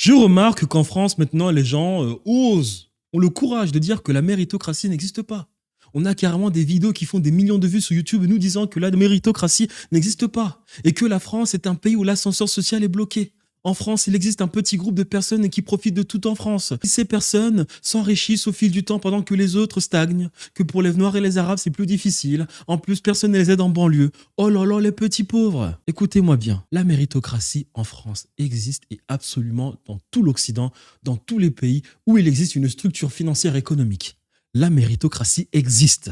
Je remarque qu'en France, maintenant, les gens osent, ont le courage de dire que la méritocratie n'existe pas. On a carrément des vidéos qui font des millions de vues sur YouTube nous disant que la méritocratie n'existe pas et que la France est un pays où l'ascenseur social est bloqué. En France, il existe un petit groupe de personnes qui profitent de tout en France. Ces personnes s'enrichissent au fil du temps pendant que les autres stagnent, que pour les Noirs et les Arabes, c'est plus difficile. En plus, personne ne les aide en banlieue. Oh là là, les petits pauvres. Écoutez-moi bien, la méritocratie en France existe et absolument dans tout l'Occident, dans tous les pays où il existe une structure financière économique. La méritocratie existe.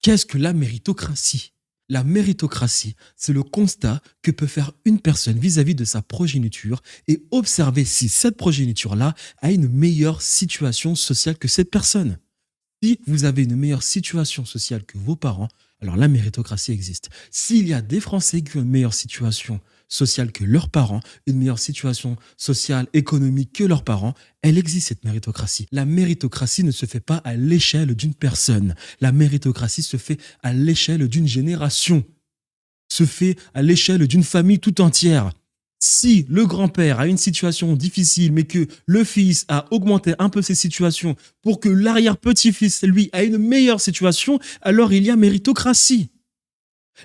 Qu'est-ce que la méritocratie? La méritocratie, c'est le constat que peut faire une personne vis-à-vis de sa progéniture et observer si cette progéniture-là a une meilleure situation sociale que cette personne. Si vous avez une meilleure situation sociale que vos parents, alors la méritocratie existe. S'il y a des Français qui ont une meilleure situation sociale que leurs parents, une meilleure situation sociale, économique que leurs parents, elle existe cette méritocratie. La méritocratie ne se fait pas à l'échelle d'une personne. La méritocratie se fait à l'échelle d'une génération, se fait à l'échelle d'une famille tout entière. Si le grand-père a une situation difficile, mais que le fils a augmenté un peu ses situations pour que l'arrière-petit-fils, lui, a une meilleure situation, alors il y a méritocratie.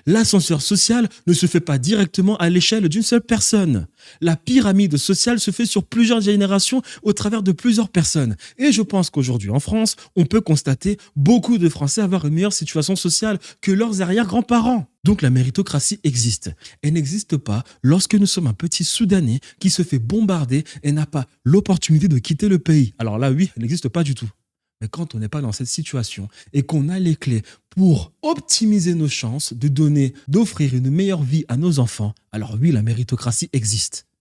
L'ascenseur social ne se fait pas directement à l'échelle d'une seule personne. La pyramide sociale se fait sur plusieurs générations au travers de plusieurs personnes. Et je pense qu'aujourd'hui en France, on peut constater beaucoup de Français avoir une meilleure situation sociale que leurs arrière-grands-parents. Donc la méritocratie existe. Elle n'existe pas lorsque nous sommes un petit Soudanais qui se fait bombarder et n'a pas l'opportunité de quitter le pays. Alors là, oui, elle n'existe pas du tout. Mais quand on n'est pas dans cette situation et qu'on a les clés pour optimiser nos chances de donner, d'offrir une meilleure vie à nos enfants, alors oui, la méritocratie existe.